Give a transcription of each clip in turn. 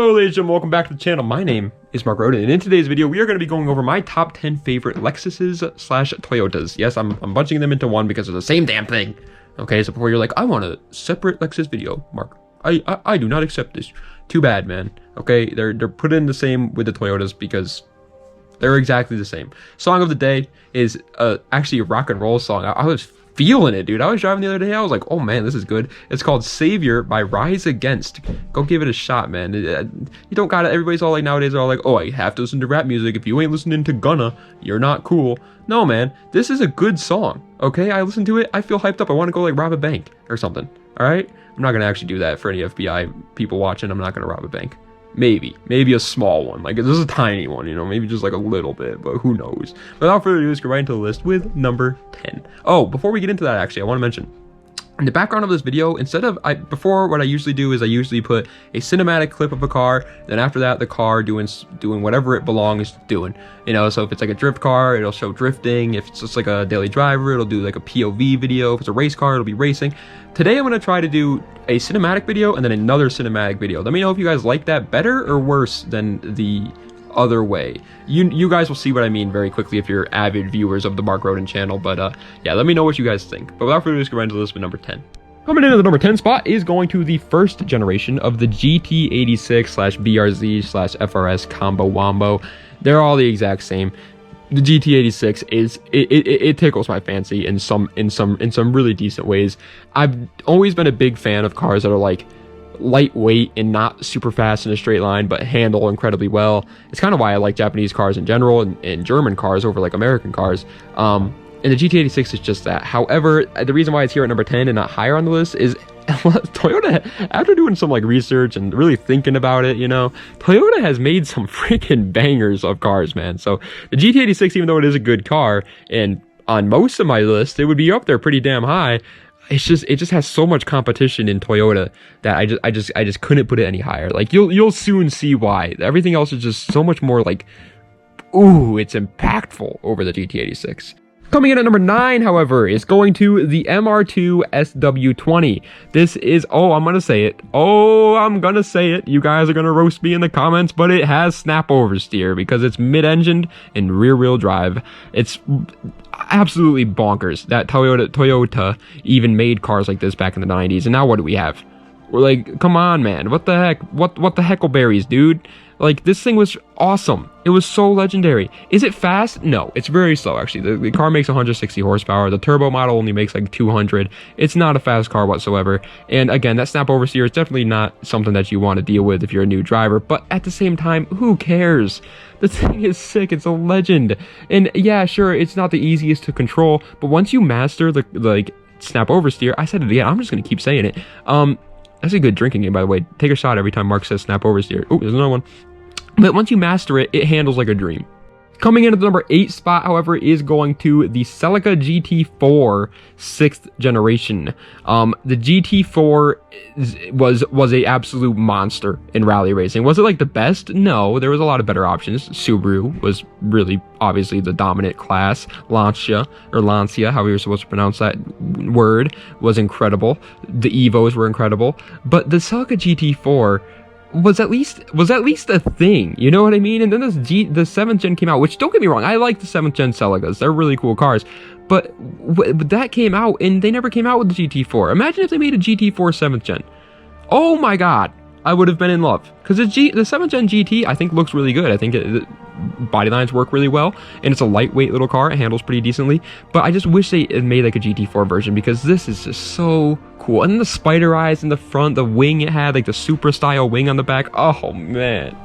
Hello ladies and gentlemen, welcome back to the channel. My name is Mark Roden, and in today's video we are going to be going over my top 10 favorite Lexuses / Toyotas. Yes, I'm bunching them into one because they're the same damn thing. Okay, so before you're like, I want a separate Lexus video, Mark, I do not accept this. Too bad, man. Okay, they're put in the same with the Toyotas because they're exactly the same. Song of the day is actually a rock and roll song. I was feeling it, dude. I was driving the other day. I was like, oh man, this is good. It's called Savior by Rise Against. Go give it a shot, man. You don't gotta, everybody's all like, nowadays they're all like, oh, I have to listen to rap music. If you ain't listening to Gunna, you're not cool. No, man, this is a good song. Okay, I listen to it, I feel hyped up. I want to go like rob a bank or something. All right, I'm not gonna actually do that for any FBI people watching. I'm not gonna rob a bank. Maybe a small one, like this is a tiny one, you know, maybe just like a little bit, but who knows. Without further ado, let's go right into the list with number 10. Oh, before we get into that, actually, I want to mention, in the background of this video, instead of, before what I usually do is I usually put a cinematic clip of a car, then after that the car doing whatever it belongs to doing, you know. So if it's like a drift car, it'll show drifting. If it's just like a daily driver, it'll do like a POV video. If it's a race car, it'll be racing. Today I'm going to try to do a cinematic video and then another cinematic video. Let me know if you guys like that better or worse than the other way. You guys will see what I mean very quickly if you're avid viewers of the Mark Roden channel, but yeah, let me know what you guys think. But without further ado, let's go right into the list with number 10. Coming in at the number 10 spot is going to the first generation of the GT86 / BRZ / FRS combo wombo. They're all the exact same. The GT86 is it tickles my fancy in some really decent ways. I've always been a big fan of cars that are like lightweight and not super fast in a straight line, but handle incredibly well. It's kind of why I like Japanese cars in general and German cars over like American cars. And the GT86 is just that. However, the reason why it's here at number 10 and not higher on the list is Toyota, after doing some like research and really thinking about it, you know, Toyota has made some freaking bangers of cars, man. So the GT86, even though it is a good car, and on most of my list, it would be up there pretty damn high. It just has so much competition in Toyota that I just couldn't put it any higher. Like you'll soon see why. Everything else is just so much more like, ooh, it's impactful over the GT86. Coming in at number 9, however, is going to the MR2 SW20. This is, I'm gonna say it. You guys are gonna roast me in the comments, but it has snap oversteer because it's mid-engined and rear-wheel drive. It's absolutely bonkers that Toyota even made cars like this back in the 90s, and now what do we have? We're like, come on, man, what the heck? What the heckleberries, dude? Like, this thing was awesome. It was so legendary. Is it fast? No, it's very slow, actually. The car makes 160 horsepower. The turbo model only makes like 200. It's not a fast car whatsoever. And again, that snap oversteer is definitely not something that you want to deal with if you're a new driver. But at the same time, who cares? The thing is sick. It's a legend. And yeah, sure, it's not the easiest to control. But once you master the like snap oversteer, I said it again. I'm just going to keep saying it. That's a good drinking game, by the way. Take a shot every time Mark says snap oversteer. Oh, there's another one. But once you master it, it handles like a dream. Coming in at the number 8 spot, however, is going to the Celica GT4 6th generation. The GT4 was a absolute monster in rally racing. Was it like the best? No, there was a lot of better options. Subaru was really obviously the dominant class. Lancia, however you're supposed to pronounce that word, was incredible. The Evos were incredible. But the Celica GT4 was at least a thing, you know what I mean? And then the 7th gen came out, which, don't get me wrong, I like the 7th gen Celicas. They're really cool cars, but that came out and they never came out with the GT4. Imagine if they made a GT4 7th gen. Oh my god, I would have been in love, because the 7th gen GT I think looks really good. I think body lines work really well, and it's a lightweight little car. It handles pretty decently, but I just wish they had made like a GT4 version, because this is just so cool. And then the spider eyes in the front, the wing it had, like the Supra style wing on the back. Oh man.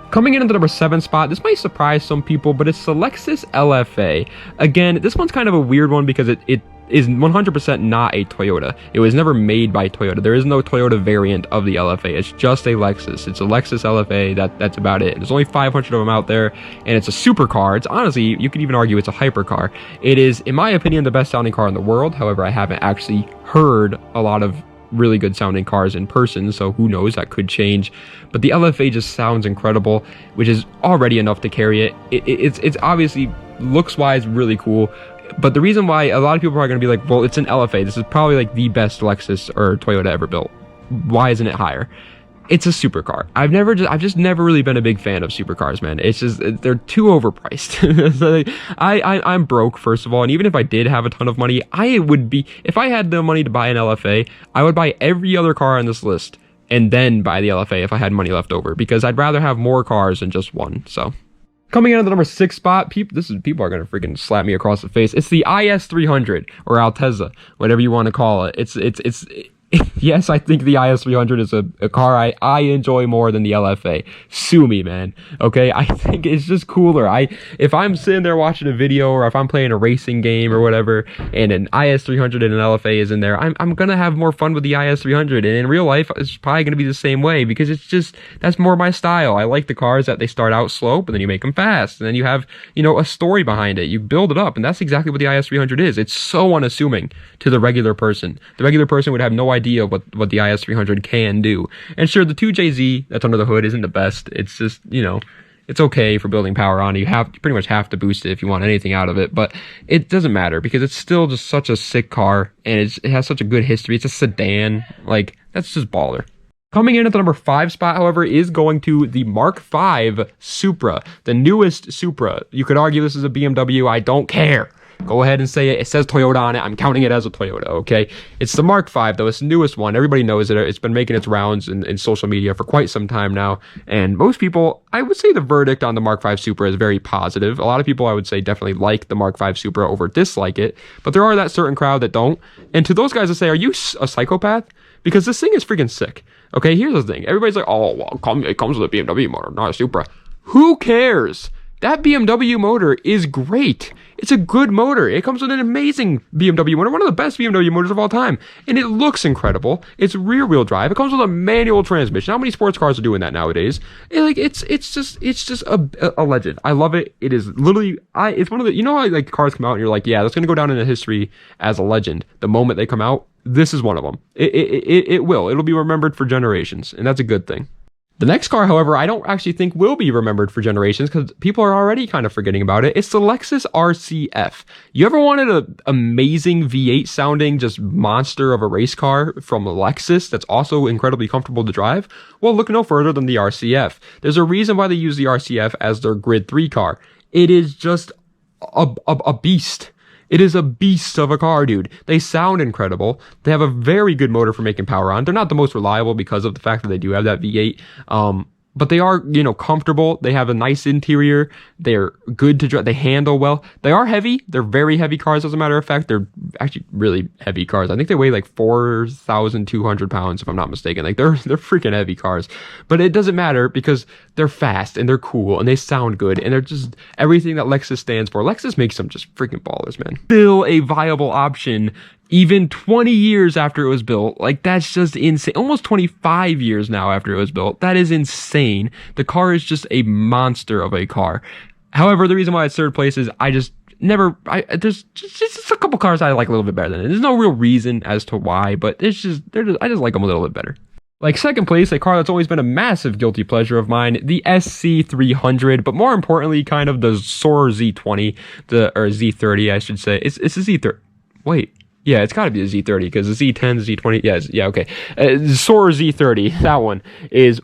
Coming in at the number 7 spot, this might surprise some people, but it's the Lexus LFA. Again, this one's kind of a weird one because it is 100% not a Toyota. It was never made by Toyota. There is no Toyota variant of the LFA. It's just a Lexus. It's a Lexus LFA. That's about it. There's only 500 of them out there, and it's a supercar. It's honestly, you could even argue it's a hypercar. It is, in my opinion, the best sounding car in the world. However, I haven't actually heard a lot of really good sounding cars in person, so who knows, that could change. But the LFA just sounds incredible, which is already enough to carry it. It's obviously looks wise really cool. But the reason why a lot of people are going to be like, well, it's an LFA. This is probably like the best Lexus or Toyota ever built. Why isn't it higher? it's a supercar. I've just never really been a big fan of supercars, man. It's just, they're too overpriced. So like, I'm broke, first of all, and even if I did have a ton of money, if I had the money to buy an LFA, I would buy every other car on this list and then buy the LFA if I had money left over, because I'd rather have more cars than just one. So coming in at the number 6 spot, people are gonna freaking slap me across the face. It's the IS300 or Altezza, whatever you want to call it. It's yes, I think the IS300 is a car I enjoy more than the LFA. Sue me, man. Okay, I think it's just cooler. If I'm sitting there watching a video, or if I'm playing a racing game or whatever, and an IS300 and an LFA is in there, I'm gonna have more fun with the IS300. And in real life, it's probably gonna be the same way, because that's more my style. I like the cars that they start out slow, but then you make them fast, and then you have, a story behind it. You build it up, and that's exactly what the IS300 is. It's so unassuming to the regular person. The regular person would have no idea what the IS300 can do. And sure, the 2JZ that's under the hood isn't the best. It's just, it's okay for building power on. You pretty much have to boost it if you want anything out of it, but it doesn't matter, because it's still just such a sick car, and it has such a good history. It's a sedan. Like, that's just baller. Coming in at the number 5 spot, however, is going to the Mark V Supra, the newest Supra. You could argue this is a BMW. I don't care. Go ahead and say it. It says Toyota on it. I'm counting it as a Toyota, okay? It's the Mark V, though. It's the newest one. Everybody knows it. It's been making its rounds in social media for quite some time now. And most people, I would say the verdict on the Mark V Supra is very positive. A lot of people, I would say, definitely like the Mark V Supra over dislike it. But there are that certain crowd that don't. And to those guys that say, are you a psychopath? Because this thing is freaking sick. Okay, here's the thing. Everybody's like, oh, well, it comes with a BMW motor, not a Supra. Who cares? That BMW motor is great. It's a good motor. It comes with an amazing BMW motor, one of the best BMW motors of all time. And it looks incredible. It's rear-wheel drive. It comes with a manual transmission. How many sports cars are doing that nowadays? It's just a legend. I love it. It is literally, it's one of the, how like cars come out and you're like, yeah, that's going to go down into history as a legend. The moment they come out, this is one of them. It'll be remembered for generations, and that's a good thing. The next car, however, I don't actually think will be remembered for generations, because people are already kind of forgetting about it. It's the Lexus RCF. You ever wanted an amazing V8 sounding just monster of a race car from Lexus that's also incredibly comfortable to drive? Well, look no further than the RCF. There's a reason why they use the RCF as their Grid 3 car. It is just a beast. It is a beast of a car, dude. They sound incredible. They have a very good motor for making power on. They're not the most reliable because of the fact that they do have that V8. But they are, comfortable. They have a nice interior. They're good to drive. They handle well. They are heavy. They're very heavy cars, as a matter of fact. They're actually really heavy cars. I think they weigh like 4,200 pounds, if I'm not mistaken. Like, they're freaking heavy cars. But it doesn't matter, because they're fast and they're cool and they sound good. And they're just everything that Lexus stands for. Lexus makes them just freaking ballers, man. Still a viable option even 20 years after it was built. Like, that's just insane. Almost 25 years now after it was built. That is insane. The car is just a monster of a car. However, the reason why it's third place is there's just a couple cars I like a little bit better than it. There's no real reason as to why, but I just like them a little bit better. Like, second place, a car that's always been a massive guilty pleasure of mine, the SC300, but more importantly, kind of the Soarer Z20, or Z30, I should say. It's a Z30. Wait. Yeah, it's got to be a Z30, because the Z10, Z20, okay. Soarer Z30, that one is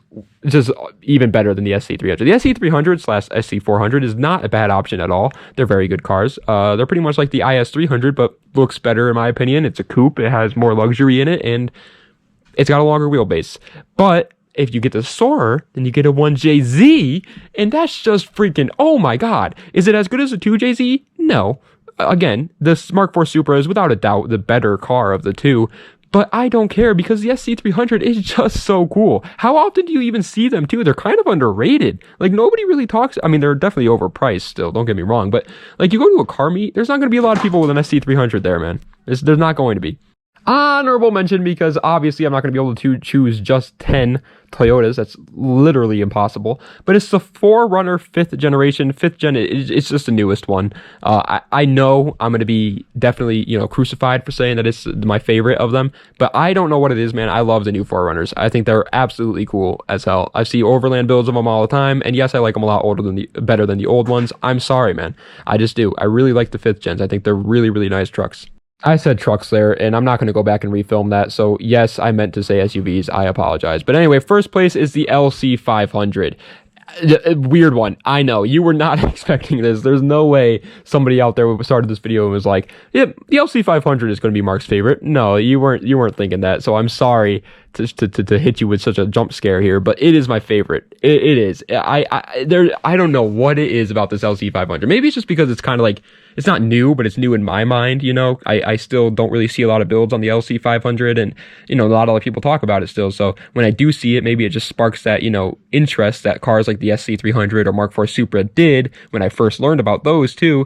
just even better than the SC300. The SC300/SC400 is not a bad option at all. They're very good cars. They're pretty much like the IS300, but looks better in my opinion. It's a coupe. It has more luxury in it, and it's got a longer wheelbase. But if you get the Soarer, then you get a 1JZ, and that's just freaking, oh my god. Is it as good as a 2JZ? No. Again, the Mark IV Supra is without a doubt the better car of the two, but I don't care, because the SC300 is just so cool. How often do you even see them too? They're kind of underrated. Like, nobody really talks. I mean, they're definitely overpriced still, don't get me wrong, but like, you go to a car meet, there's not going to be a lot of people with an SC300 there, man. There's not going to be. Honorable mention, because obviously I'm not going to be able to choose just 10 Toyotas. That's literally impossible. But it's the 4Runner 5th generation. 5th gen, it's just the newest one. I know I'm going to be definitely, crucified for saying that it's my favorite of them. But I don't know what it is, man. I love the new 4Runners. I think they're absolutely cool as hell. I see overland builds of them all the time. And yes, I like them a lot better than the old ones. I'm sorry, man. I just do. I really like the 5th gens. I think they're really, really nice trucks. I said trucks there, and I'm not going to go back and refilm that. So yes, I meant to say SUVs. I apologize. But anyway, first place is the LC500. Weird one. I know. You were not expecting this. There's no way somebody out there started this video and was like, "Yep, the LC500 is going to be Mark's favorite." No, you weren't thinking that. So I'm sorry to hit you with such a jump scare here, but it is my favorite. It is. I don't know what it is about this LC500. Maybe it's just because it's kind of like, it's not new, but it's new in my mind. You know, I still don't really see a lot of builds on the LC500, and you know, a lot of other people talk about it still. So when I do see it, maybe it just sparks that, you know, interest that cars like the SC300 or Mark IV Supra did when I first learned about those too.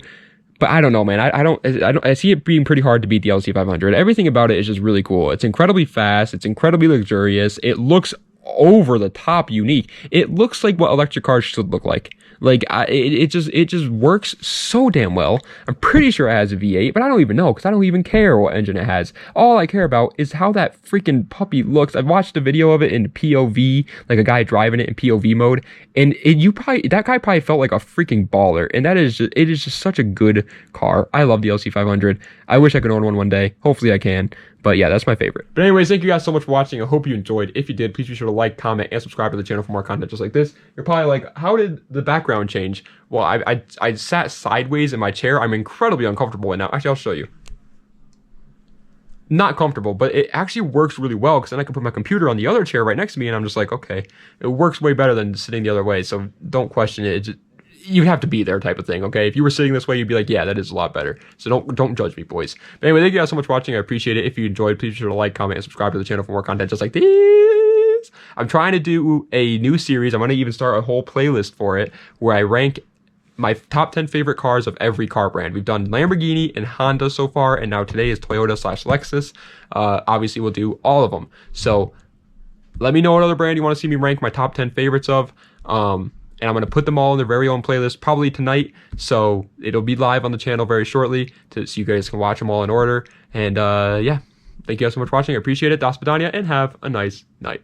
But I don't know, man. I see it being pretty hard to beat the LC500. Everything about it is just really cool. It's incredibly fast. It's incredibly luxurious. It looks over the top unique. It looks like what electric cars should look like. Like, it just works so damn well. I'm pretty sure it has a V8, but I don't even know because I don't even care what engine it has. All I care about is how that freaking puppy looks. I've watched a video of it in POV, like a guy driving it in POV mode, and that guy probably felt like a freaking baller. And it is just such a good car. I love the LC500. I wish I could own one day. Hopefully I can. But yeah, that's my favorite. But anyways, thank you guys so much for watching. I hope you enjoyed. If you did, please be sure to like, comment, and subscribe to the channel for more content just like this. You're probably like, how did the background change? Well, I sat sideways in my chair. I'm incredibly uncomfortable right now. Actually, I'll show you. Not comfortable, but it actually works really well because then I can put my computer on the other chair right next to me, and I'm just like, okay, it works way better than sitting the other way. So don't question it. You'd have to be there type of thing, okay? If you were sitting this way, you'd be like, yeah, that is a lot better. So don't judge me, boys. But anyway, thank you guys so much for watching. I appreciate it. If you enjoyed, please be sure to like, comment, and subscribe to the channel for more content just like this. I'm trying to do a new series. I'm going to even start a whole playlist for it where I rank my top 10 favorite cars of every car brand. We've done Lamborghini and Honda so far, and now today is Toyota/Lexus. Obviously, we'll do all of them. So let me know what other brand you want to see me rank my top 10 favorites of. And I'm going to put them all in their very own playlist probably tonight. So it'll be live on the channel very shortly so you guys can watch them all in order. And yeah, thank you guys so much for watching. I appreciate it. Das Vidania, and have a nice night.